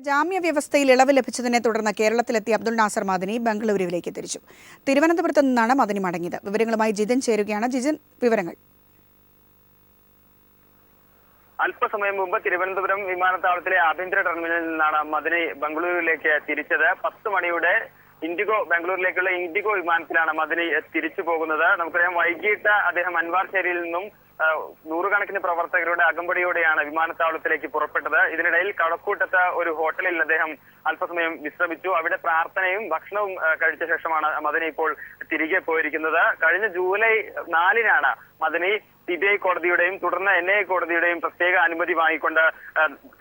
ജാമ്യ വ്യവസ്ഥയിൽ ഇളവ് ലഭിച്ചതിനെ തുടർന്ന് കേരളത്തിലെത്തിയ അബ്ദുൾ നാസർ മദനി ബംഗളൂരുവിലേക്ക് തിരിച്ചു. തിരുവനന്തപുരത്ത് നിന്നാണ് മദനി മടങ്ങിയത്. വിവരങ്ങളുമായി ജിതിൻ ചേരുകയാണ്. ജിതിൻ, വിവരങ്ങൾ. അല്പസമയം മുമ്പ് തിരുവനന്തപുരം വിമാനത്താവളത്തിലെ ആഭ്യന്തര ടെർമിനലിൽ നിന്നാണ് മദനി ബംഗളൂരുവിലേക്ക് തിരിച്ചത്. 10 മണിയുടെ ബംഗളൂരിലേക്കുള്ള ഇൻഡിഗോ വിമാനത്തിലാണ് മദനി തിരിച്ചു പോകുന്നത്. നമുക്കറിയാം, വൈകിട്ട് അദ്ദേഹം അൻവാർശേരിയിൽ നിന്നും നൂറുകണക്കിന് പ്രവർത്തകരുടെ അകമ്പടിയോടെയാണ് വിമാനത്താവളത്തിലേക്ക് പുറപ്പെട്ടത്. ഇതിനിടയിൽ കഴക്കൂട്ടത്ത് ഒരു ഹോട്ടലിൽ അദ്ദേഹം അല്പസമയം വിശ്രമിച്ചു. അവിടെ പ്രാർത്ഥനയും ഭക്ഷണവും കഴിച്ച ശേഷമാണ് മദനി ഇപ്പോൾ തിരികെ പോയിരിക്കുന്നത്. കഴിഞ്ഞ ജൂലൈ 4-നാണ് മദനി CBI കോടതിയുടെയും തുടർന്ന് NIA കോടതിയുടെയും പ്രത്യേക അനുമതി വാങ്ങിക്കൊണ്ട്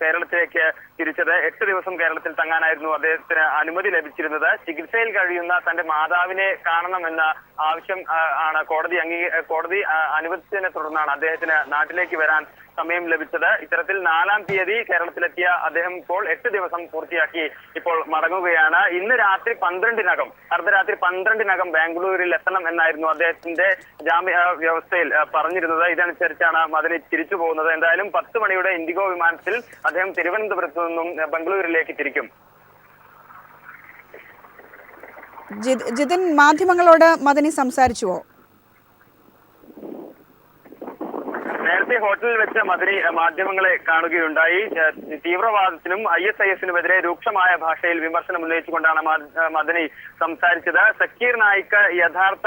കേരളത്തിലേക്ക് തിരിച്ചത്. 8 ദിവസം കേരളത്തിൽ തങ്ങാനായിരുന്നു അദ്ദേഹത്തിന് അനുമതി ലഭിച്ചിരുന്നത്. ചികിത്സയിൽ കഴിയുന്ന തന്റെ മാതാവിനെ കാണണമെന്ന ആവശ്യം ആണ് കോടതി അനുവദിച്ചതിനെ തുടർന്നാണ് അദ്ദേഹത്തിന് നാട്ടിലേക്ക് വരാൻ സമയം ലഭിച്ചത്. ഇത്തരത്തിൽ 4-ാം തീയതി കേരളത്തിലെത്തിയ അദ്ദേഹം ഇപ്പോൾ 8 ദിവസം പൂർത്തിയാക്കി ഇപ്പോൾ മടങ്ങുകയാണ്. ഇന്ന് രാത്രി 12-നകം, അർദ്ധരാത്രി 12-നകം ബാംഗ്ലൂരിൽ എത്തണം എന്നായിരുന്നു അദ്ദേഹത്തിന്റെ ജാമ്യ വ്യവസ്ഥയിൽ പറഞ്ഞിരുന്നത്. ഇതനുസരിച്ചാണ് മദനി തിരിച്ചു പോകുന്നത്. എന്തായാലും 10 മണിയുടെ ഇൻഡിഗോ വിമാനത്തിൽ അദ്ദേഹം തിരുവനന്തപുരത്ത് നിന്നും ബംഗളൂരിലേക്ക് തിരിക്കും. ജിതിൻ, മാധ്യമങ്ങളോട് മദനി സംസാരിച്ചുവോ? നേരത്തെ ഹോട്ടലിൽ വെച്ച് മദനി മാധ്യമങ്ങളെ കാണുകയുണ്ടായി. തീവ്രവാദത്തിനും ISIS-നുമെതിരെ രൂക്ഷമായ ഭാഷയിൽ വിമർശനം ഉന്നയിച്ചുകൊണ്ടാണ് മദനി സംസാരിച്ചത്. സക്കീർ നായിക്ക് യഥാർത്ഥ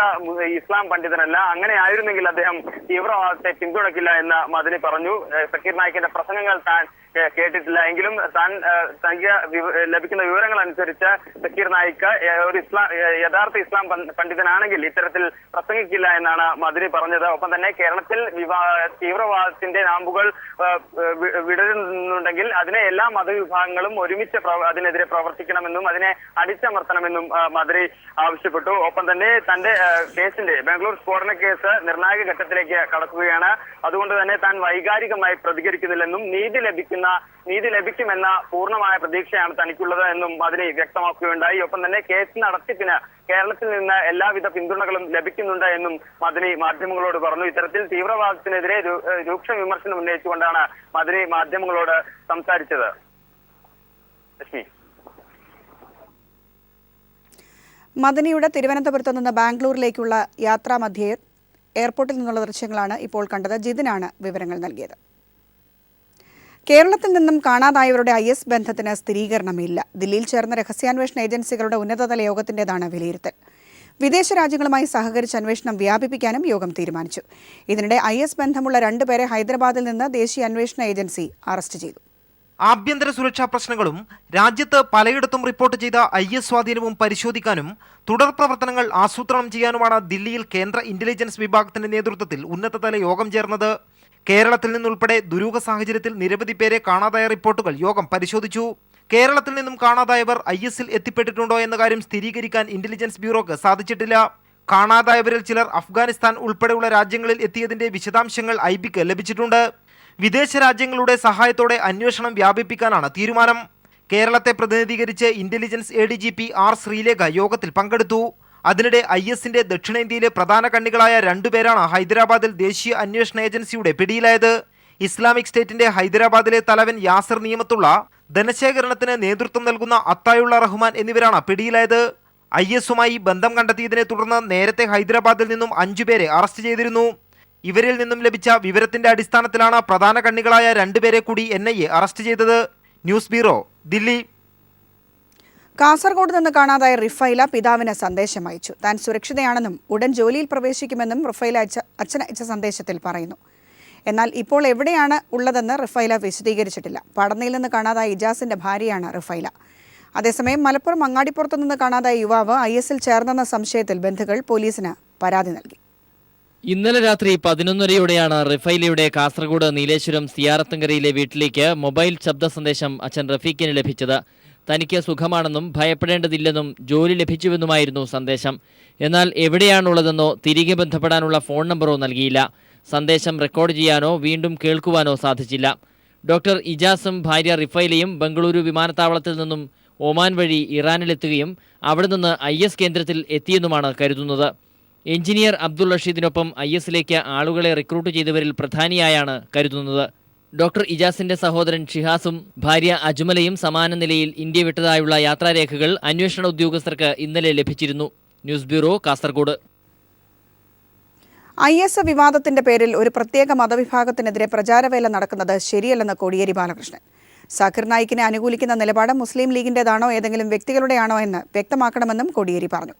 ഇസ്ലാം പണ്ഡിതനല്ല. അങ്ങനെ ആയിരുന്നെങ്കിൽ അദ്ദേഹം തീവ്രവാദത്തെ പിന്തുണയ്ക്കില്ല എന്ന് മദനി പറഞ്ഞു. സക്കീർ നായിക്കിന്റെ പ്രസംഗങ്ങൾ താൻ കേട്ടിട്ടില്ല. എങ്കിലും തനിക്ക് ലഭിക്കുന്ന വിവരങ്ങൾ അനുസരിച്ച് സക്കീർ നായിക്ക് ഒരു യഥാർത്ഥ ഇസ്ലാം പണ്ഡിതനാണെങ്കിൽ ഇത്തരത്തിൽ പ്രസംഗിക്കില്ല എന്നാണ് മദനി പറഞ്ഞത്. ഒപ്പം തന്നെ കേരളത്തിൽ തീവ്രവാദത്തിന്റെ നാമ്പുകൾ വിടരുന്നുണ്ടെങ്കിൽ അതിനെ എല്ലാ മതവിഭാഗങ്ങളും ഒരുമിച്ച് അതിനെതിരെ പ്രവർത്തിക്കണമെന്നും അതിനെ അടിച്ചമർത്തണമെന്നും മദനി ആവശ്യപ്പെട്ടു. ഒപ്പം തന്നെ തന്റെ കേസിന്റെ ബാംഗ്ലൂർ സ്ഫോടന കേസ് നിർണായക ഘട്ടത്തിലേക്ക് കടക്കുകയാണ്. അതുകൊണ്ട് തന്നെ താൻ വൈകാരികമായി പ്രതികരിക്കുന്നില്ലെന്നും നീതി ലഭിക്കുമെന്ന പൂർണ്ണമായ പ്രതീക്ഷയാണ് തനിക്കുള്ളത് എന്നും മദനി വ്യക്തമാക്കുകയുണ്ടായി. ഒപ്പം തന്നെ കേസ് നടത്തിപ്പിന് കേരളത്തിൽ നിന്ന് എല്ലാവിധ പിന്തുണകളും ലഭിക്കുന്നുണ്ട് എന്നും മദനി മാധ്യമങ്ങളോട് പറഞ്ഞു. ഇത്തരത്തിൽ തീവ്രവാദത്തിനെതിരെ രൂക്ഷ വിമർശനം ഉന്നയിച്ചുകൊണ്ടാണ് മദനി മാധ്യമങ്ങളോട് സംസാരിച്ചത്. ലക്ഷ്മി, മദനിയുടെ തിരുവനന്തപുരത്ത് നിന്ന് ബാംഗ്ലൂരിലേക്കുള്ള യാത്രാമധ്യേ എയർപോർട്ടിൽ നിന്നുള്ള ദൃശ്യങ്ങളാണ് ഇപ്പോൾ കണ്ടത്. ജിതിനാണ് വിവരങ്ങൾ നൽകിയത്. കേരളത്തിൽ നിന്നും കാണാതായവരുടെ IS ബന്ധത്തിന് സ്ഥിരീകരണമില്ല. ദില്ലിയിൽ ചേർന്ന രഹസ്യാന്വേഷണ ഏജൻസികളുടെ ഉന്നതതല യോഗത്തിൻ്റെതാണ് വിലയിരുത്തൽ. വിദേശ രാജ്യങ്ങളുമായി സഹകരിച്ച് അന്വേഷണം വ്യാപിപ്പിക്കാനും യോഗം തീരുമാനിച്ചു. ഇതിനിടെ IS ബന്ധമുള്ള 2 പേരെ ഹൈദരാബാദിൽ നിന്ന് ദേശീയ അന്വേഷണ ഏജൻസി അറസ്റ്റ് ചെയ്തു. ആഭ്യന്തര സുരക്ഷാ പ്രശ്നങ്ങളും രാജ്യത്ത് പലയിടത്തും റിപ്പോർട്ട് ചെയ്ത IS സ്വാധീനവും പരിശോധിക്കാനും തുടർ പ്രവർത്തനങ്ങൾ ആസൂത്രണം ചെയ്യാനുമാണ് ദില്ലിയിൽ കേന്ദ്ര ഇന്റലിജൻസ് വിഭാഗത്തിന്റെ നേതൃത്വത്തിൽ ഉന്നതതല യോഗം ചേർന്നത്. കേരളത്തിൽ നിന്നുൾപ്പെടെ ദുരൂഹ സാഹചര്യത്തിൽ നിരവധി പേരെ കാണാതായ റിപ്പോർട്ടുകൾ യോഗം പരിശോധിച്ചു. കേരളത്തിൽ നിന്നും കാണാതായവർ IS-ൽ എത്തിപ്പെട്ടിട്ടുണ്ടോ എന്ന കാര്യം സ്ഥിരീകരിക്കാൻ ഇന്റലിജൻസ് ബ്യൂറോക്ക് സാധിച്ചിട്ടില്ല. കാണാതായവരിൽ ചിലർ അഫ്ഗാനിസ്ഥാൻ ഉൾപ്പെടെയുള്ള രാജ്യങ്ങളിൽ എത്തിയതിന്റെ വിശദാംശങ്ങൾ IBക്ക് ലഭിച്ചിട്ടുണ്ട്. വിദേശ രാജ്യങ്ങളുടെ സഹായത്തോടെ അന്വേഷണം വ്യാപിപ്പിക്കാനാണ് തീരുമാനം. കേരളത്തെ പ്രതിനിധീകരിച്ച് ഇന്റലിജൻസ് ADGP R ശ്രീലേഖ യോഗത്തിൽ പങ്കെടുത്തു. അതിനിടെ IS-ന്റെ ദക്ഷിണേന്ത്യയിലെ പ്രധാന കണ്ണികളായ 2 പേരാണ് ഹൈദരാബാദിൽ ദേശീയ അന്വേഷണ ഏജൻസിയുടെ പിടിയിലായത്. ഇസ്ലാമിക് സ്റ്റേറ്റിന്റെ ഹൈദരാബാദിലെ തലവൻ യാസിർ നിയമത്തുള്ള, ധനശേഖരണത്തിന് നേതൃത്വം നൽകുന്ന അത്തായുള്ള റഹ്മാൻ എന്നിവരാണ് പിടിയിലായത്. IS-യുമായി ബന്ധം കണ്ടെത്തിയതിനെ തുടർന്ന് നേരത്തെ ഹൈദരാബാദിൽ നിന്നും 5 പേരെ അറസ്റ്റ് ചെയ്തിരുന്നു. ഇവരിൽ നിന്നും ലഭിച്ച വിവരത്തിന്റെ അടിസ്ഥാനത്തിലാണ് പ്രധാന കണ്ണികളായ 2 പേരെ കൂടി NIA അറസ്റ്റ് ചെയ്തത്. News bureau, Delhi. കാസർഗോഡ് നിന്ന് കാണാതായ റിഫൈല പിതാവിന് സന്ദേശം അയച്ചു. താൻ സുരക്ഷിതയാണെന്നും ഉടൻ ജോലിയിൽ പ്രവേശിക്കുമെന്നും റിഫൈല അച്ഛൻ അയച്ച സന്ദേശത്തിൽ പറയുന്നു. എന്നാൽ ഇപ്പോൾ എവിടെയാണ് ഉള്ളതെന്ന് റിഫൈല വിശദീകരിച്ചിട്ടില്ല. പടന്നയിൽ നിന്ന് കാണാതായ ഇജാസിന്റെ ഭാര്യയാണ് റിഫൈല. അതേസമയം മലപ്പുറം അങ്ങാടിപ്പുറത്തു നിന്ന് കാണാതായ യുവാവ് IS-ൽ ചേർന്നെന്ന സംശയത്തിൽ ബന്ധുക്കൾ പോലീസിന് പരാതി നൽകി. ഇന്നലെ രാത്രി 11:30യോടെയാണ് റിഫൈലയുടെ കാസർഗോഡ് നീലേശ്വരം സിയാറത്തുങ്കരയിലെ വീട്ടിലേക്ക് മൊബൈൽ ശബ്ദ സന്ദേശം അച്ഛൻ റഫീഖിന് ലഭിച്ചത്. തനിക്ക് സുഖമാണെന്നും ഭയപ്പെടേണ്ടതില്ലെന്നും ജോലി ലഭിച്ചുവെന്നുമായിരുന്നു സന്ദേശം. എന്നാൽ എവിടെയാണുള്ളതെന്നോ തിരികെ ബന്ധപ്പെടാനുള്ള ഫോൺ നമ്പറോ നൽകിയില്ല. സന്ദേശം റെക്കോർഡ് ചെയ്യാനോ വീണ്ടും കേൾക്കുവാനോ സാധിച്ചില്ല. ഡോക്ടർ ഇജാസും ഭാര്യ റിഫൈലയും ബംഗളൂരു വിമാനത്താവളത്തിൽ നിന്നും ഒമാൻ വഴി ഇറാനിലെത്തുകയും അവിടെ നിന്ന് IS കേന്ദ്രത്തിൽ എത്തിയെന്നുമാണ് കരുതുന്നത്. എഞ്ചിനീയർ അബ്ദുൾ റഷീദിനൊപ്പം IS-ലേക്ക് ആളുകളെ റിക്രൂട്ട് ചെയ്തവരിൽ പ്രധാനിയായാണ് കരുതുന്നത്. ഡോക്ടർ ഇജാസിന്റെ സഹോദരൻ ഷിഹാസും ഭാര്യ അജ്മലയും സമാന നിലയിൽ ഇന്ത്യ വിട്ടതായുള്ള യാത്രാരേഖകൾ അന്വേഷണ ഉദ്യോഗസ്ഥർക്ക് ഇന്നലെ ലഭിച്ചിരുന്നു. News bureau, Kasaragod. IS വിവാദത്തിന്റെ പേരിൽ ഒരു പ്രത്യേക മതവിഭാഗത്തിനെതിരെ പ്രചാരവേല നടക്കുന്നത് ശരിയല്ലെന്ന് കോടിയേരി ബാലകൃഷ്ണൻ. സാക്കിർ നായിക്കിനെ അനുകൂലിക്കുന്ന നിലപാട് മുസ്ലിം ലീഗിന്റേതാണോ ഏതെങ്കിലും വ്യക്തികളുടെയാണോ എന്ന് വ്യക്തമാക്കണമെന്നും കോടിയേരി പറഞ്ഞു.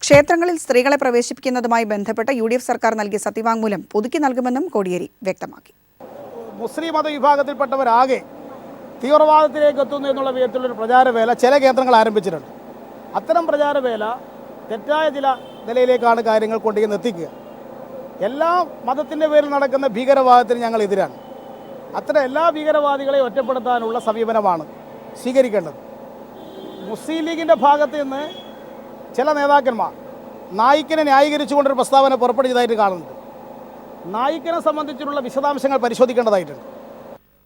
ക്ഷേത്രങ്ങളിൽ സ്ത്രീകളെ പ്രവേശിപ്പിക്കുന്നതുമായി ബന്ധപ്പെട്ട് UDF സർക്കാർ നൽകിയ സത്യവാങ്മൂലം പുതുക്കി നൽകുമെന്നും കോടിയേരി വ്യക്തമാക്കി. മുസ്ലിം മതവിഭാഗത്തിൽപ്പെട്ടവരാകെ തീവ്രവാദത്തിലേക്ക് എത്തുന്നു എന്നുള്ള വിധത്തിലുള്ളൊരു പ്രചാരവേല ചില കേന്ദ്രങ്ങൾ ആരംഭിച്ചിട്ടുണ്ട്. അത്തരം പ്രചാരവേല തെറ്റായ ചില നിലയിലേക്കാണ് കാര്യങ്ങൾ കൊണ്ടുവന്ന് എത്തിക്കുക. എല്ലാ മതത്തിൻ്റെ പേരിൽ നടക്കുന്ന ഭീകരവാദത്തിന് ഞങ്ങൾ എതിരാണ്. അത്തരം എല്ലാ ഭീകരവാദികളെയും ഒറ്റപ്പെടുത്താനുള്ള സമീപനമാണ് സ്വീകരിക്കേണ്ടത്. മുസ്ലിം ലീഗിൻ്റെ ഭാഗത്ത് നിന്ന് ചില നേതാക്കന്മാർ നായിക്കിനെ ന്യായീകരിച്ചുകൊണ്ടൊരു പ്രസ്താവന പുറപ്പെടുവിച്ചതായിട്ട് കാണുന്നുണ്ട്. നായിക്കിനെ സംബന്ധിച്ചുള്ള വിശദാംശങ്ങൾ പരിശോധിക്കേണ്ടതായിട്ടുണ്ട്.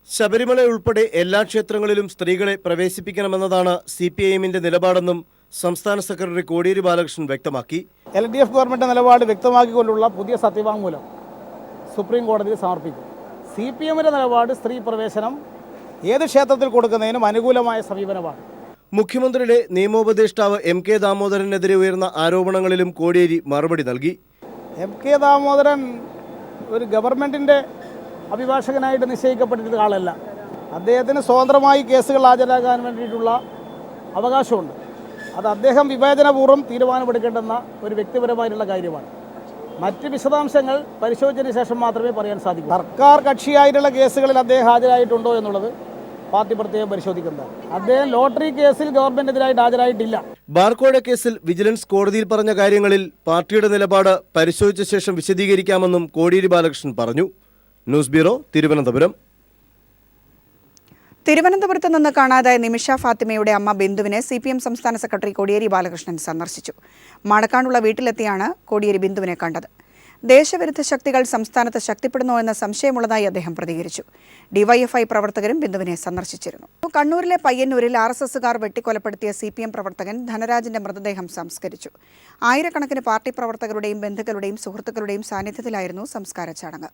ശബരിമല ഉൾപ്പെടെ എല്ലാ ക്ഷേത്രങ്ങളിലും സ്ത്രീകളെ പ്രവേശിപ്പിക്കണമെന്നതാണ് CPIMന്റെ നിലപാടെന്നും സംസ്ഥാന സെക്രട്ടറി കോടിയേരി ബാലകൃഷ്ണൻ വ്യക്തമാക്കി. LDF ഗവൺമെൻറ് നിലപാട് വ്യക്തമാക്കിക്കൊണ്ടുള്ള പുതിയ സത്യവാങ്മൂലം സുപ്രീം കോടതിയിൽ സമർപ്പിക്കും. CPMന്റെ നിലപാട് സ്ത്രീ പ്രവേശനം ഏത് ക്ഷേത്രത്തിൽ കൊടുക്കുന്നതിനും അനുകൂലമായ സമീപനമാണ്. മുഖ്യമന്ത്രിയുടെ നിയമോപദേഷ്ടാവ് MK ദാമോദരനെതിരെ ഉയർന്ന ആരോപണങ്ങളിലും കോടിയേരി മറുപടി നൽകി. MK ദാമോദരൻ ഒരു ഗവൺമെൻറ്റിൻ്റെ അഭിഭാഷകനായിട്ട് നിശ്ചയിക്കപ്പെട്ടിട്ടുള്ള ആളല്ല. അദ്ദേഹത്തിന് സ്വതന്ത്രമായി കേസുകൾ ഹാജരാക്കാൻ വേണ്ടിയിട്ടുള്ള അവകാശമുണ്ട്. അത് അദ്ദേഹം വിവേചനപൂർവ്വം തീരുമാനമെടുക്കേണ്ടുന്ന ഒരു വ്യക്തിപരമായിട്ടുള്ള കാര്യമാണ്. മറ്റ് വിശദാംശങ്ങൾ പരിശോധിച്ചതിന് ശേഷം മാത്രമേ പറയാൻ സാധിക്കൂ. സർക്കാർ കക്ഷിയായിട്ടുള്ള കേസുകളിൽ അദ്ദേഹം ഹാജരായിട്ടുണ്ടോ എന്നുള്ളത് പാർട്ടി പ്രത്യേകം പരിശോധിക്കുന്നതാണ്. അദ്ദേഹം ലോട്ടറി കേസിൽ ഗവൺമെന്റിനെതിരായിട്ട് ഹാജരായിട്ടില്ല. ബാർക്കോഴ കേസിൽ വിജിലൻസ് കോടതിയിൽ പറഞ്ഞ കാര്യങ്ങളിൽ പാർട്ടിയുടെ നിലപാട് പരിശോധിച്ച ശേഷം വിശദീകരിക്കാമെന്നും കോടിയേരി ബാലകൃഷ്ണൻ പറഞ്ഞു. News bureau, Thiruvananthapuram. തിരുവനന്തപുരത്ത് നിന്ന് കാണാതായ നിമിഷ ഫാത്തിമയുടെ അമ്മ ബിന്ദുവിനെ CPM സംസ്ഥാന സെക്രട്ടറി കോടിയേരി ബാലകൃഷ്ണൻ സന്ദർശിച്ചു. മണക്കാണ്ടുള്ള വീട്ടിലെത്തിയാണ് കോടിയേരി ബിന്ദുവിനെ കണ്ടത്. ദേശവിരുദ്ധ ശക്തികൾ സംസ്ഥാനത്ത് ശക്തിപ്പെടുന്നോ എന്ന സംശയമുള്ളതായി അദ്ദേഹം പ്രതികരിച്ചു. DYFI പ്രവർത്തകരും ബിന്ദുവിനെ സന്ദർശിച്ചിരുന്നു. കണ്ണൂരിലെ പയ്യന്നൂരിൽ RSSകാർ വെട്ടിക്കൊലപ്പെടുത്തിയ CPM പ്രവർത്തകൻ ധനരാജിന്റെ മൃതദേഹം സംസ്കരിച്ചു. ആയിരക്കണക്കിന് പാർട്ടി പ്രവർത്തകരുടെയും ബന്ധുക്കളുടെയും സുഹൃത്തുക്കളുടെയും സാന്നിധ്യത്തിലായിരുന്നു സംസ്കാര ചടങ്ങ്.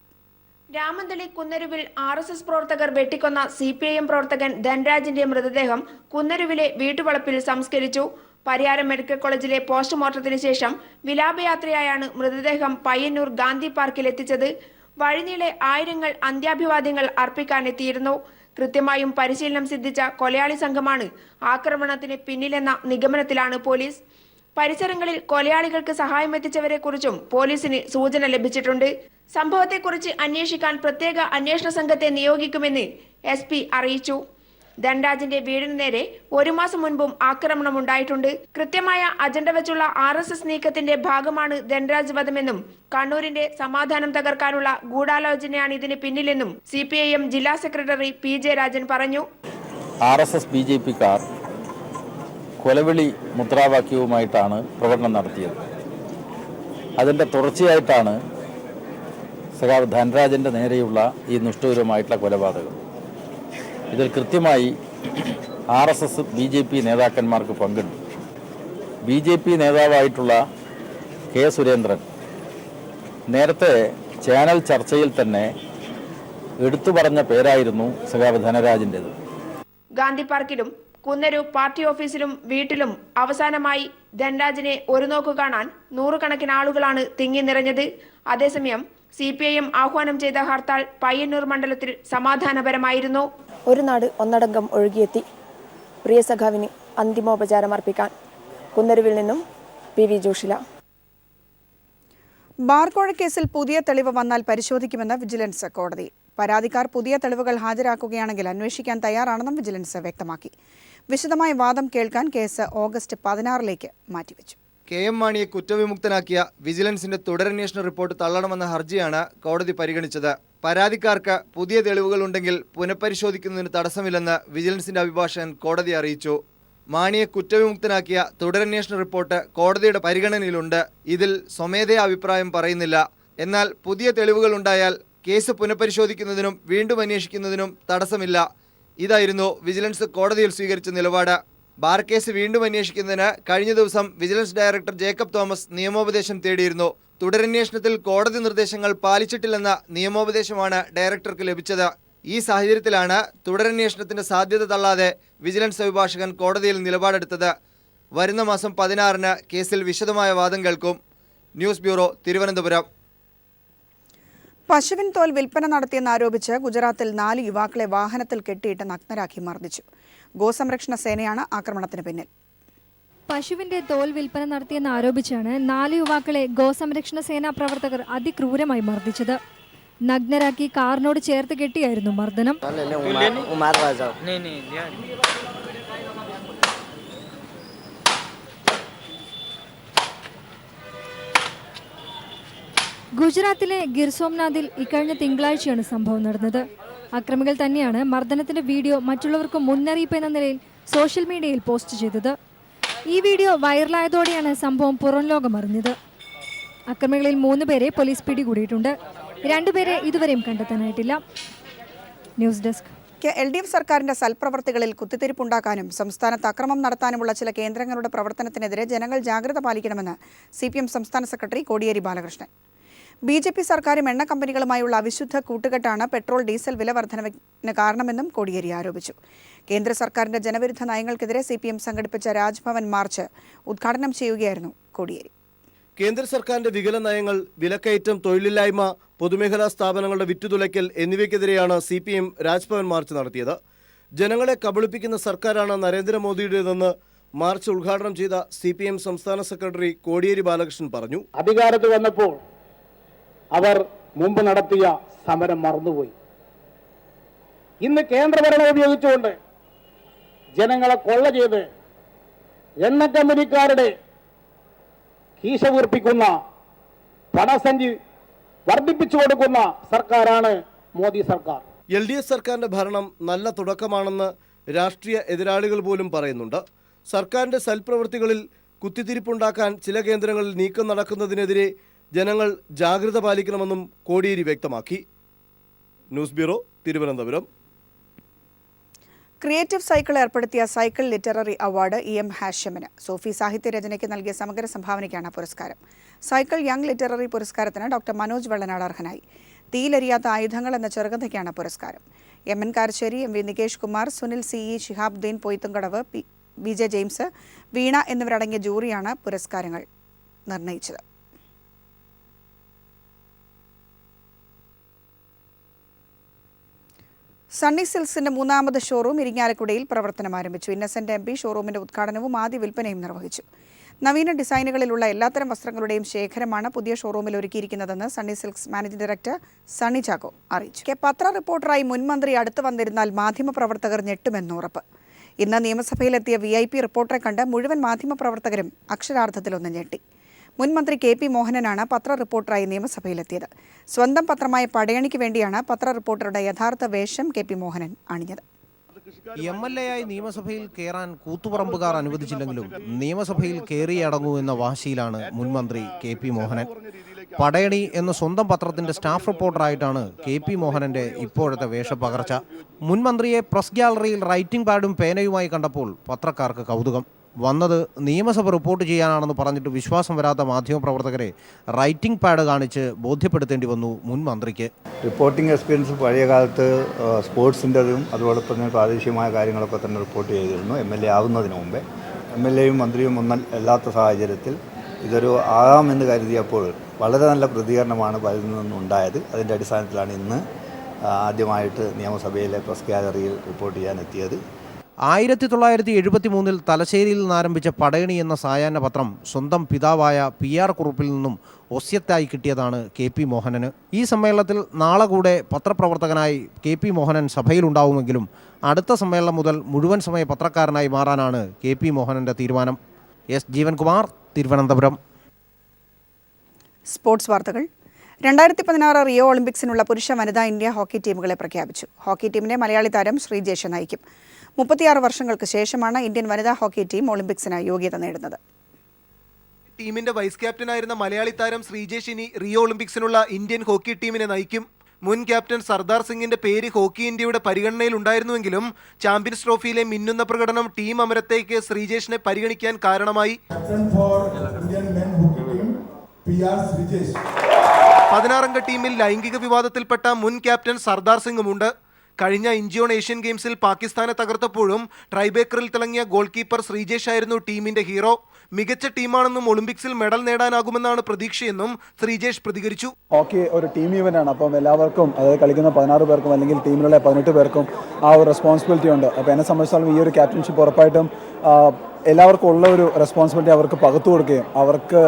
രാമന്തളി കുന്നരുവിൽ RSS പ്രവർത്തകർ വെട്ടിക്കൊന്ന CPIM പ്രവർത്തകൻ ധൻരാജിന്റെ മൃതദേഹം കുന്നരുവിലെ വീട്ടുവളപ്പിൽ സംസ്കരിച്ചു. പരിയാരം മെഡിക്കൽ കോളേജിലെ പോസ്റ്റ്മോർട്ടത്തിന് ശേഷം വിലാപയാത്രയായാണ് മൃതദേഹം പയ്യന്നൂർ ഗാന്ധി പാർക്കിൽ എത്തിച്ചത്. വഴിനീളെ ആയിരങ്ങൾ അന്ത്യാഭിവാദ്യങ്ങൾ അർപ്പിക്കാനെത്തിയിരുന്നു. കൃത്യമായും പരിശീലനം സിദ്ധിച്ച കൊലയാളി സംഘമാണ് ആക്രമണത്തിന് പിന്നിലെന്ന നിഗമനത്തിലാണ് പോലീസ്. പരിസരങ്ങളിൽ കൊലയാളികൾക്ക് സഹായമെത്തിച്ചവരെക്കുറിച്ചും പോലീസിന് സൂചന ലഭിച്ചിട്ടുണ്ട്. സംഭവത്തെക്കുറിച്ച് അന്വേഷിക്കാൻ പ്രത്യേക അന്വേഷണ സംഘത്തെ നിയോഗിക്കുമെന്ന് SP അറിയിച്ചു. ധൻരാജിന്റെ വീടിന് നേരെ 1 മാസം മുൻപും ആക്രമണം ഉണ്ടായിട്ടുണ്ട്. കൃത്യമായ അജണ്ട വെച്ചുള്ള RSS നീക്കത്തിന്റെ ഭാഗമാണ് ധൻരാജ് വധമെന്നും കണ്ണൂരിന്റെ സമാധാനം തകർക്കാനുള്ള ഗൂഢാലോചനയാണ് ഇതിന് പിന്നിലെന്നും CPIM ജില്ലാ സെക്രട്ടറി PJ രാജൻ പറഞ്ഞു. RSS BJPക്കാർ കൊലവിളി മുദ്രാവാക്യവുമായിട്ടാണ് പ്രകടനം നടത്തിയത്. അതിൻ്റെ തുടർച്ചയായിട്ടാണ് സഖാവ് ധൻരാജൻ്റെ നേരെയുള്ള ഈ നിഷ്ഠൂരമായിട്ടുള്ള കൊലപാതകം. ഇതിൽ കൃത്യമായി RSS BJP നേതാക്കന്മാർക്ക് പങ്കുണ്ട്. BJP നേതാവായിട്ടുള്ള K. സുരേന്ദ്രൻ നേരത്തെ ചാനൽ ചർച്ചയിൽ തന്നെ എടുത്തു പറഞ്ഞ പേരായിരുന്നു സഖാവ് ധനരാജിൻ്റെത്. ഗാന്ധി പാർക്കിലും കുന്നരു പാർട്ടി ഓഫീസിലും വീട്ടിലും അവസാനമായി ധൻരാജിനെ ഒരു നോക്കു കാണാൻ 100 കണക്കിന് ആളുകളാണ് തിങ്ങി നിറഞ്ഞത്. അതേസമയം CPIM ആഹ്വാനം ചെയ്ത ഹർത്താൽ പയ്യന്നൂർ മണ്ഡലത്തിൽ സമാധാനപരമായിരുന്നു. ഒരു നാട് ഒന്നടങ്കം ഒഴുകിയെത്തി പ്രിയ സഖാവിന് അന്തിമോപചാരം അർപ്പിക്കാൻ. കുന്നരുവിൽ നിന്നും PV ജോഷില. ബാർക്കോഴ കേസിൽ പുതിയ തെളിവ് വന്നാൽ പരിശോധിക്കുമെന്ന് വിജിലൻസ് കോടതി. പരാതിക്കാർ പുതിയ തെളിവുകൾ ഹാജരാക്കുകയാണെങ്കിൽ അന്വേഷിക്കാൻ തയ്യാറാണെന്നും വിജിലൻസ് വ്യക്തമാക്കി. വിശദമായ വാദം കേൾക്കാൻ കേസ് ഓഗസ്റ്റ് 16 മാറ്റിവെച്ചു. KM മാണിയെ കുറ്റവിമുക്തനാക്കിയ വിജിലൻസിന്റെ തുടരന്വേഷണ റിപ്പോർട്ട് തള്ളണമെന്ന ഹർജിയാണ് കോടതി പരിഗണിച്ചത്. പരാതിക്കാർക്ക് പുതിയ തെളിവുകളുണ്ടെങ്കിൽ പുനഃപരിശോധിക്കുന്നതിന് തടസ്സമില്ലെന്ന് വിജിലൻസിന്റെ അഭിഭാഷകൻ കോടതിയെ അറിയിച്ചു. മാണിയെ കുറ്റവിമുക്തനാക്കിയ തുടരന്വേഷണ റിപ്പോർട്ട് കോടതിയുടെ പരിഗണനയിലുണ്ട്. ഇതിൽ സ്വമേധയാ അഭിപ്രായം പറയുന്നില്ല. എന്നാൽ പുതിയ തെളിവുകൾ ഉണ്ടായാൽ കേസ് പുനഃപരിശോധിക്കുന്നതിനും വീണ്ടും അന്വേഷിക്കുന്നതിനും തടസ്സമില്ല. ഇതായിരുന്നു വിജിലൻസ് കോടതിയിൽ സ്വീകരിച്ച നിലപാട്. ബാർ കേസ് വീണ്ടും അന്വേഷിക്കുന്നതിന് കഴിഞ്ഞ ദിവസം വിജിലൻസ് ഡയറക്ടർ ജേക്കബ് തോമസ് നിയമോപദേശം തേടിയിരുന്നു. തുടരന്വേഷണത്തിൽ കോടതി നിർദ്ദേശങ്ങൾ പാലിച്ചിട്ടില്ലെന്ന നിയമോപദേശമാണ് ഡയറക്ടർക്ക് ലഭിച്ചത്. ഈ സാഹചര്യത്തിലാണ് തുടരന്വേഷണത്തിന്റെ സാധ്യത തള്ളാതെ വിജിലൻസ് അഭിഭാഷകൻ കോടതിയിൽ നിലപാടെടുത്തത്. വരുന്ന മാസം 16-ന് കേസിൽ വിശദമായ വാദം കേൾക്കും. News bureau, Thiruvananthapuram. പശുവിൻ തോൽ വിൽപ്പന നടത്തിയെന്നാരോപിച്ച് ഗുജറാത്തിൽ 4 യുവാക്കളെ വാഹനത്തിൽ കെട്ടിയിട്ട് നഗ്നരാക്കി മർദ്ദിച്ചു. ഗോസംരക്ഷണ സേനയാണ് ആക്രമണത്തിന് പിന്നിൽ. പശുവിന്റെ തോൽ വിൽപ്പന നടത്തിയെന്നാരോപിച്ചാണ് 4 യുവാക്കളെ ഗോസംരക്ഷണ സേനാ പ്രവർത്തകർ അതിക്രൂരമായി മർദ്ദിച്ചത്. നഗ്നരാക്കി കാറിനോട് ചേർത്ത് കെട്ടിയായിരുന്നു മർദ്ദനം. ഗുജറാത്തിലെ ഗിർ സോംനാഥിൽ ഇക്കഴിഞ്ഞ തിങ്കളാഴ്ചയാണ് സംഭവം നടന്നത്. അക്രമികൾ തന്നെയാണ് മർദ്ദനത്തിന്റെ വീഡിയോ മറ്റുള്ളവർക്ക് മുന്നറിയിപ്പ് എന്ന നിലയിൽ സോഷ്യൽ മീഡിയയിൽ പോസ്റ്റ് ചെയ്തത്. ഈ വീഡിയോ വൈറലായതോടെയാണ് സംഭവം പുറം ലോകം അറിഞ്ഞത്. അക്രമികളിൽ 3 പേരെ പോലീസ് പിടികൂടിയിട്ടുണ്ട്. 2 പേരെ ഇതുവരെയും കണ്ടെത്താനായിട്ടില്ല. News desk. LDF സർക്കാരിന്റെ സൽപ്രവർത്തികളിൽ കുത്തിത്തിരിപ്പുണ്ടാക്കാനും സംസ്ഥാനത്ത് അക്രമം നടത്താനുമുള്ള ചില കേന്ദ്രങ്ങളുടെ പ്രവർത്തനത്തിനെതിരെ ജനങ്ങൾ ജാഗ്രത പാലിക്കണമെന്ന് CPM സംസ്ഥാന സെക്രട്ടറി കോടിയേരി ബാലകൃഷ്ണൻ. BJP സർക്കാരും എണ്ണ കമ്പനികളുമായുള്ള അവിശുദ്ധ കൂട്ടുകെട്ടാണ് പെട്രോൾ ഡീസൽ വില വർധനവിന് കാരണമെന്നും കോടിയേരി ആരോപിച്ചു. കേന്ദ്ര സർക്കാരിന്റെ ജനവിരുദ്ധ നയങ്ങൾക്കെതിരെ CPM സംഘടിപ്പിച്ച രാജ്ഭവൻ മാർച്ച് ഉദ്ഘാടനം ചെയ്യുകയായിരുന്നു കോടിയേരി. കേന്ദ്ര സർക്കാരിന്റെ വികല നയങ്ങൾ, വിലക്കയറ്റം, തൊഴിലില്ലായ്മ, പൊതുമേഖലാ സ്ഥാപനങ്ങളുടെ വിറ്റുതുലയ്ക്കൽ എന്നിവയ്ക്കെതിരെയാണ് CPM രാജ്ഭവൻ മാർച്ച് നടത്തിയത്. ജനങ്ങളെ കബളിപ്പിക്കുന്ന സർക്കാരാണ് നരേന്ദ്രമോദിയുടേതെന്ന് മാർച്ച് ഉദ്ഘാടനം ചെയ്ത CPM സംസ്ഥാന സെക്രട്ടറി കോടിയേരി ബാലകൃഷ്ണൻ പറഞ്ഞു. അധികാരത്തിൽ വന്നപ്പോൾ അവർ മുമ്പ് നടത്തിയ സമരം മറന്നുപോയി. ഇന്ന് കേന്ദ്രഭരണം ഉപയോഗിച്ചുകൊണ്ട് ജനങ്ങളെ കൊള്ള ചെയ്ത് എണ്ണ കമ്പനിക്കാരുടെ കീശ വീർപ്പിക്കുന്ന, പണസഞ്ചി വർദ്ധിപ്പിച്ചു കൊടുക്കുന്ന സർക്കാരാണ് മോദി സർക്കാർ. LDF സർക്കാരിന്റെ ഭരണം നല്ല തുടക്കമാണെന്ന് രാഷ്ട്രീയ എതിരാളികൾ പോലും പറയുന്നുണ്ട്. സർക്കാരിന്റെ സൽപ്രവൃത്തികളിൽ കുത്തിത്തിരിപ്പുണ്ടാക്കാൻ ചില കേന്ദ്രങ്ങളിൽ നീക്കം നടക്കുന്നതിനെതിരെ ജനങ്ങൾ ജാഗ്രത പാലിക്കണമെന്നും കോടിയേരി വ്യക്തമാക്കി. News bureau, Thiruvananthapuram. Creative cycle ഏർപ്പെടുത്തിയ സൈക്കിൾ ലിറ്റററി അവാർഡ് EM ഹാഷ്യമിന്. സൂഫി സാഹിത്യ രചനയ്ക്ക് നൽകിയ സമഗ്ര സംഭാവനയ്ക്കാണ് പുരസ്കാരം. സൈക്കിൾ യങ് ലിറ്റററി പുരസ്കാരത്തിന് ഡോക്ടർ മനോജ് വെള്ളനാട് അർഹനായി. തീയിലെരിയാത്ത ആയുധങ്ങൾ എന്ന ചെറുകഥയ്ക്കാണ് പുരസ്കാരം. MN Karassery, MV Nikesh Kumar, Sunil CE, Shihabuddin Poythumkadavu, BJ James, Veena എന്നിവരടങ്ങിയ ജൂറിയാണ് പുരസ്കാരങ്ങൾ നിർണയിച്ചത്. സണ്ണി സിൽക്സിന്റെ 3ാമത് ഷോറൂം ഇരിങ്ങാലക്കുടയിൽ പ്രവർത്തനം ആരംഭിച്ചു. ഇന്നസെന്റ് MP ഷോറൂമിന്റെ ഉദ്ഘാടനവും ആദ്യ വിൽപ്പനയും നിർവഹിച്ചു. നവീന ഡിസൈനുകളിലുള്ള എല്ലാത്തരം വസ്ത്രങ്ങളുടെയും ശേഖരമാണ് പുതിയ ഷോറൂമിൽ ഒരുക്കിയിരിക്കുന്നതെന്ന് സണ്ണി സിൽക്സ് മാനേജിംഗ് ഡയറക്ടർ സണ്ണി ചാക്കോ അറിയിച്ചു. പത്ര റിപ്പോർട്ടറായി മുൻമന്ത്രി അടുത്തു വന്നിരുന്നാൽ മാധ്യമപ്രവർത്തകർ ഞെട്ടുമെന്ന് ഉറപ്പ്. ഇന്ന് നിയമസഭയിലെത്തിയ VIP റിപ്പോർട്ടറെ കണ്ട് മുഴുവൻ മാധ്യമപ്രവർത്തകരും അക്ഷരാർത്ഥത്തിലൊന്ന് ഞെട്ടി. മുൻമന്ത്രി KP മോഹനനാണ് പത്ര റിപ്പോർട്ടറായി നിയമസഭയിലെത്തിയത്. സ്വന്തം പത്രമായ പടയണിക്ക് വേണ്ടിയാണ് പത്ര റിപ്പോർട്ടറുടെ യഥാർത്ഥ വേഷം KP മോഹനൻ അണിഞ്ഞത്. MLA ആയി നിയമസഭയിൽ കയറാൻ കൂത്തുപറമ്പുകാർ അനുവദിച്ചില്ലെങ്കിലും നിയമസഭയിൽ കയറിയടങ്ങൂ എന്ന വാശിയിലാണ് മുൻമന്ത്രി KP മോഹനൻ. പടയണി എന്ന സ്വന്തം പത്രത്തിന്റെ സ്റ്റാഫ് റിപ്പോർട്ടറായിട്ടാണ് KP മോഹനന്റെ ഇപ്പോഴത്തെ വേഷപ്പകർച്ച. മുൻമന്ത്രിയെ പ്രസ് ഗ്യാലറിയിൽ റൈറ്റിംഗ് പാഡും പേനയുമായി കണ്ടപ്പോൾ പത്രക്കാർക്ക് കൗതുകം. വന്നത് നിയമസഭ റിപ്പോർട്ട് ചെയ്യാനാണെന്ന് പറഞ്ഞിട്ട് വിശ്വാസം വരാത്ത മാധ്യമപ്രവർത്തകരെ റൈറ്റിംഗ് പാഡ് കാണിച്ച് ബോധ്യപ്പെടുത്തേണ്ടി വന്നു മുൻമന്ത്രിക്ക്. റിപ്പോർട്ടിംഗ് എക്സ്പീരിയൻസ് പഴയ കാലത്ത് സ്പോർട്സിൻ്റെതും അതുപോലെ തന്നെ പ്രാദേശികമായ കാര്യങ്ങളൊക്കെ തന്നെ റിപ്പോർട്ട് ചെയ്തിരുന്നു. MLA ആവുന്നതിന് മുമ്പേ MLAയും മന്ത്രിയും ഒന്നും അല്ലാത്ത സാഹചര്യത്തിൽ ഇതൊരു ആകാമെന്ന് കരുതിയപ്പോൾ വളരെ നല്ല പ്രതികരണമാണ് പലരിൽ നിന്നുണ്ടായത്. അതിൻ്റെ അടിസ്ഥാനത്തിലാണ് ഇന്ന് ആദ്യമായിട്ട് നിയമസഭയിലെ പ്രസ് ഗ്യാലറിയിൽ റിപ്പോർട്ട് ചെയ്യാൻ എത്തിയത്. 1973 തലശ്ശേരിയിൽ നിന്നാരംഭിച്ച പടയണി എന്ന സായാഹ്ന പത്രം സ്വന്തം പിതാവായ PR കുറുപ്പിൽ നിന്നും ഒസ്യത്തായി കിട്ടിയതാണ് KP മോഹനന്. ഈ സമ്മേളനത്തിൽ നാളെ കൂടെ പത്രപ്രവർത്തകനായി KP മോഹനൻ സഭയിലുണ്ടാവുമെങ്കിലും അടുത്ത സമ്മേളനം മുതൽ മുഴുവൻ സമയ പത്രക്കാരനായി മാറാനാണ് KP മോഹനന്റെ തീരുമാനം. S ജീവൻകുമാർ, തിരുവനന്തപുരം. സ്പോർട്സ് വാർത്തകൾ. 2016 റിയോ ഒളിമ്പിക്സിനുള്ള പുരുഷ വനിതാ ഇന്ത്യ ഹോക്കി ടീമുകളെ പ്രഖ്യാപിച്ചു. ഹോക്കി ടീമിനെ മലയാളി താരം ശ്രീജേഷ് നയിക്കും. 36 വർഷങ്ങൾക്ക് ശേഷമാണ് ഇന്ത്യൻ വനിതാ ഹോക്കി ടീം ഒളിമ്പിക്സിന് യോഗ്യത നേടുന്നത്. ടീമിന്റെ വൈസ് ക്യാപ്റ്റനായിരുന്ന മലയാളി താരം ശ്രീജേഷ് ഇനി റിയോ ഒളിമ്പിക്സിനുള്ള ഇന്ത്യൻ ഹോക്കി ടീമിനെ നയിക്കും. മുൻ ക്യാപ്റ്റൻ സർദാർ സിംഗിന്റെ പേര് ഹോക്കി ഇന്ത്യയുടെ പരിഗണനയിൽ ഉണ്ടായിരുന്നുവെങ്കിലും ചാമ്പ്യൻസ് ട്രോഫിയിലെ മിന്നുന്ന പ്രകടനം ടീം അമരത്തേക്ക് ശ്രീജേഷിനെ പരിഗണിക്കാൻ കാരണമായി. 16 അംഗ ടീമിൽ ലൈംഗിക വിവാദത്തിൽപ്പെട്ട മുൻ ക്യാപ്റ്റൻ സർദാർ സിംഗുമുണ്ട്. കഴിഞ്ഞ ഇഞ്ചിയോൺ ഏഷ്യൻ ഗെയിംസിൽ പാകിസ്ഥാനെ തകർത്തപ്പോഴും ട്രൈബേക്കറിൽ തിളങ്ങിയ ഗോൾ കീപ്പർ ശ്രീജേഷ് ആയിരുന്നു ടീമിന്റെ ഹീറോ. മികച്ച ടീമാണെന്നും ഒളിമ്പിക്സിൽ മെഡൽ നേടാനാകുമെന്നാണ് പ്രതീക്ഷയെന്നും ശ്രീജേഷ് പ്രതികരിച്ചു. ഹോക്കി ഒരു ടീം ഈവൻ്റ് ആണ്. അപ്പം എല്ലാവർക്കും, അതായത് കളിക്കുന്ന 16 പേർക്കും അല്ലെങ്കിൽ ടീമിലുള്ള 18 പേർക്കും ആ ഒരു റെസ്പോൺസിബിലിറ്റി ഉണ്ട്. അപ്പോൾ എന്നെ സംബന്ധിച്ചിടത്തോളം ഈ ഒരു ക്യാപ്റ്റൻഷിപ്പ് ഉറപ്പായിട്ടും എല്ലാവർക്കും ഉള്ള ഒരു റെസ്പോൺസിബിലിറ്റി അവർക്ക് പകർത്തു കൊടുക്കുകയും അവർക്ക്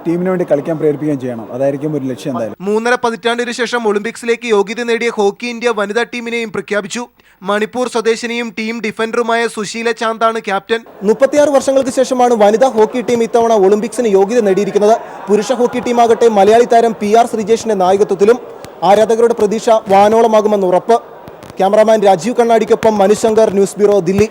ടീമിന് വേണ്ടി കളിക്കാൻ പ്രേരിപ്പിക്കുകയും ചെയ്യണം. അതായിരിക്കും ഒരു ലക്ഷ്യം. എന്തായാലും 3.5 പതിറ്റാണ്ടിന് ശേഷം ഒളിമ്പിക്സിലേക്ക് യോഗ്യത നേടിയ ഹോക്കി ഇന്ത്യ വനിതാ ടീമിനെയും പ്രഖ്യാപിച്ചു. മണിപ്പൂർ സ്വദേശിനിയും ടീം ഡിഫൻഡറുമായ സുശീല ചാന്താണ് ക്യാപ്റ്റൻ. 36 വർഷങ്ങൾക്ക് ശേഷമാണ് വനിതാ ഹോക്കി ടീം ഇത്തവണ ഒളിമ്പിക്സിന് യോഗ്യത നേടിയിരിക്കുന്നത്. പുരുഷ ഹോക്കി ടീമാകട്ടെ മലയാളി താരം PR ശ്രീജേഷിന്റെ നായകത്വത്തിലും ആരാധകരുടെ പ്രതീക്ഷ വാനോളമാകുമെന്ന് ഉറപ്പ്. ക്യാമറാമാൻ രാജീവ് കണ്ണാടിക്കൊപ്പം മനുശങ്കർ, ന്യൂസ് ബ്യൂറോ, ദില്ലി.